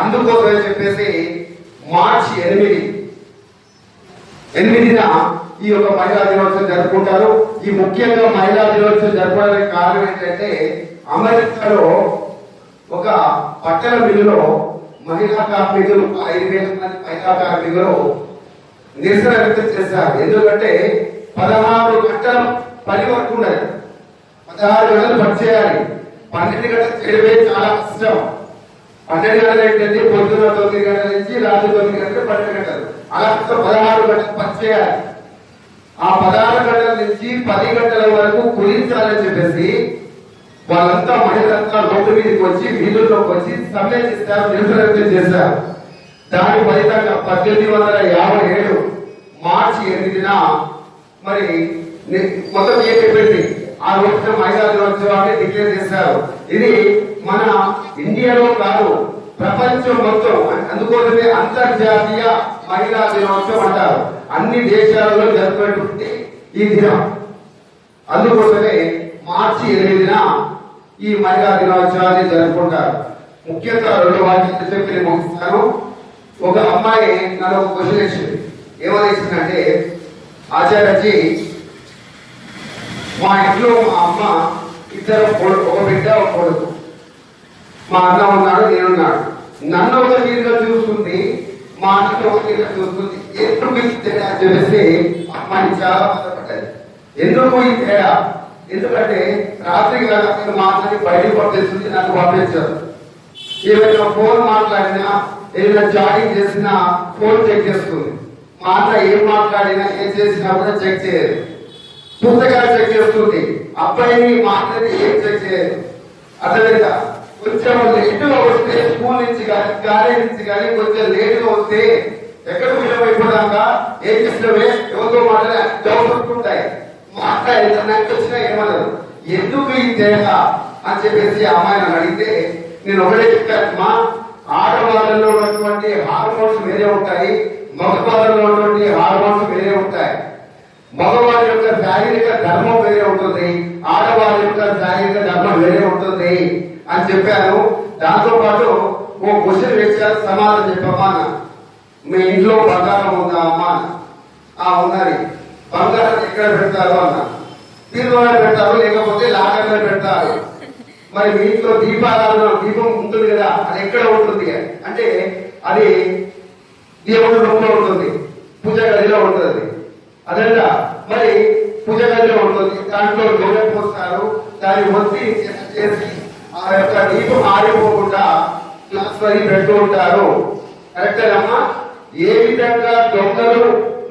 అందుకోసమని చెప్పేసి మార్చి 8న ఈ యొక్క మహిళా దినోత్సవం జరుపుకుంటారు. ఈ ముఖ్యంగా మహిళా దినోత్సవం జరపడానికి కారణం ఏంటంటే అమెరికాలో ఒక పట్టణ మిల్లులో మహిళా కార్మికులు 5,000 మంది మహిళా కార్మికులు నిరసన వ్యక్తం చేశారు. ఎందుకంటే 16 గంటల పని వరకు ఉండదు, 16 గంటలు పని చేయాలి. 12 గంటలు చేయడమే చాలా కష్టం. 12 గంటలు ఏంటంటే పొద్దున్న 9 గంటల నుంచి రాత్రి 9 గంటలు 12 గంటలు, అలా 16 గంటలు పని చేయాలి. ఆ 16 గంటల నుంచి 10 గంటల వరకు కుదించాలని చెప్పేసి వాళ్ళంతా మహిళలంతా రోడ్డు మీదకి వచ్చి వీధుల్లోకి వచ్చి సమ్మె చేస్తారు, నిరసన వ్యక్తం చేశారు. దాని ఫలితంగా 1857 మార్చి 8న మరి మొత్తం ఏమైపోయింది, ఆ రోజున మహిళా దినోత్సవాన్ని డిక్లేర్ చేశారు. ఇది మన ఇండియాలో కాదు, ప్రపంచం మొత్తం. అందుకోసమే అంతర్జాతీయ మహిళా దినోత్సవం అంటారు. అన్ని దేశాలలో జరుపుకుంటుంది ఈ దినం. అందుకోసమే మార్చి 8న ఈ మహిళా దినోత్సవాన్ని జరుపుకుంటారు. ముఖ్యంగా 2 వాక్యాలు చెప్పి ముగిస్తాను. ఒక అమ్మాయి నన్ను ఒక క్వశ్చన్ వేసింది. ఏమని ఇచ్చిందంటే, ఆచార్యజీ మా ఇంట్లో మా అమ్మ ఇద్దరు, ఒక బిడ్డ ఒక కొడుకు, మా అన్న ఉన్నాడు, నేనున్నాడు. నన్ను ఒక తీరుగా చూస్తుంది, మా అన్నతో ఒక తీరుగా చూస్తుంది. ఎప్పుడు మీకు తేడా అని చెప్పేసి అమ్మాయి చాలా బాధపడ్డది. ఎందుకు ఈ తేడా? ఎందుకంటే రాత్రి కదా మా అన్నని బయటకు పంపిస్తుంది, నన్ను పంపించారు. ఏమైనా ఫోన్ మాట్లాడినా, ఏదైనా చాటింగ్ చేసినా ఫోన్ చెక్ చేస్తుంది. మా అన్న ఏం మాట్లాడినా ఏం చేసినా కూడా చెక్ చేయదు. పుస్తకాలు చెక్ చేస్తుంది, అబ్బాయిని మా అన్నని ఏం చెక్ చేయదు. అర్థమైందా? కొంచెం లేటుగా వస్తే స్కూల్ నుంచి కానీ కాలేజ్ నుంచి కానీ కొంచెం లేటుగా వస్తే ఎక్కడ విలువైపోదాకా ఏం చేసినవే ఎవరితో మాట్లాడే డౌట్ ఉంటాయి. మా అక్క ఎంత వచ్చినా ఏమన్నారు, ఎందుకు ఈ తేడా అని చెప్పేసి అమ్మాయి నన్ను అడిగితే నేను ఒకటే చెప్పాను, మా ఆడవాళ్ళలో ఉన్నటువంటి హార్మోన్స్ వేరే ఉంటాయి, మగవాళ్ళలో ఉన్నటువంటి హార్మోన్స్ వేరే ఉంటాయి. మగవారి యొక్క శారీరక ధర్మం వేరే ఉంటుంది, ఆడవారి యొక్క శారీరక ధర్మం వేరే ఉంటుంది అని చెప్పాను. దాంతో పాటు ఓ క్వశ్చన్ వేసారు, సమాధానం చెప్పమ్మా. మీ ఇంట్లో బంగారం ఉందా అమ్మా? ఉన్నది. బంగారం ఎక్కడ పెడతారు అన్న? తీర్మానం పెడతారు, లేకపోతే లాగర్లో పెడతారు. మరి మీ ఇంట్లో దీపారాధన దీపం ఉంటుంది కదా, అది ఎక్కడ ఉంటుంది అంటే అది దేవుడి రూపంలో ఉంటుంది, పూజ గదిలో ఉంటుంది. అదంతా మరి పూజ గదిలో ఉంటుంది, దాంట్లో నూనె పోస్తారు, దాన్ని ఒత్తి చేసి ఆ యొక్క దీపం ఆరిపోకుండా గ్లాస్ వరి పెడుతూ ఉంటారు. కరెక్టేనమ్మా? ఏ విధంగా దొంగలు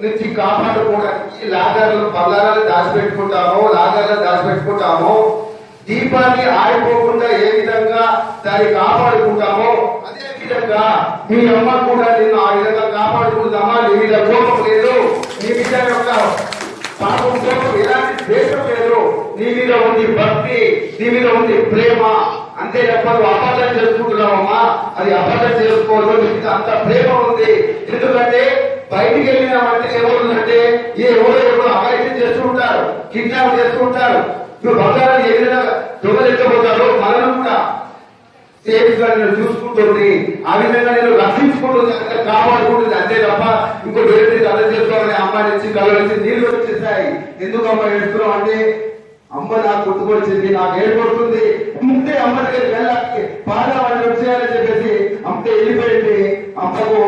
నుంచి కాపాడుకోవడానికి లాగర్లు బంగారాలు దాచిపెట్టుకుంటామో, దీపాన్ని ఆరిపోకుండా ఏ విధంగా దాన్ని కాపాడుకుంటామో, అదే విధంగా మీ అమ్మ కూడా నిన్ను ఆ విధంగా కాపాడుకుంటామా? నీ మీద కోపం లేదు, నీ మీద యొక్క పాపం కోసం ఎలాంటి ద్వేషం లేదు, నీ మీద ఉంది భక్తి, నీ మీద ఉంది ప్రేమ. అంతే తప్ప నువ్వు అబద్ధం చేసుకుంటున్నావమ్మా, అది అబద్ధం చేసుకోవద్దు, నీ మీద అంత ప్రేమ ఉంది. ఎందుకంటే బయటికి వెళ్ళినామంటే ఏమవుతుందంటే ఎవరో అఘాయిత్యం చేస్తూ ఉంటారు, కిడ్నాప్ చేస్తూ ఉంటారు. నువ్వు బంగారాన్ని ఏ విధంగా దొంగలెత్తపోతారో మనల్ని కూడా సేఫ్ గా నేను చూసుకుంటుంది, ఆ విధంగా నేను రక్షించుకుంటుంది, అంటే కాపాడుకుంటుంది. అంతే తప్ప ఇంకో వేరే అర్థం చేసుకోవాలని అమ్మాయి నుంచి కళ్ళు వచ్చి నీళ్లు వచ్చేసాయి. ఎందుకు అమ్మాయి ఏడుస్తున్నావు అంటే, అమ్మ నాకు గుర్తుకొచ్చింది, నాకు ఏడుపడుతుంది, ముందే అమ్మ దగ్గరికి వెళ్ళాలి, పాదాలు వచ్చేయాలని చెప్పేసి అమ్మే వెళ్ళిపోయింది. అమ్మకు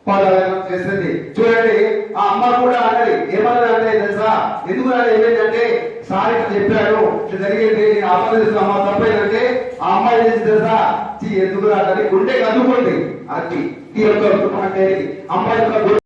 పాదాలను చేసింది. చూడండి, ఆ అమ్మ కూడా అన్నది, ఏమన్నా అంటే తెలుసా? ఎందుకు ఏమైందంటే సారికి చెప్పాను జరిగింది, నేను ఆపరేషన్ అమ్మ తప్పేదంటే ఆ అమ్మాయి చేసి తెలుసా, ఎందుకు రాదని గుండెకి అందుకోండి. అది ఈ యొక్క అంటే అమ్మాయి యొక్క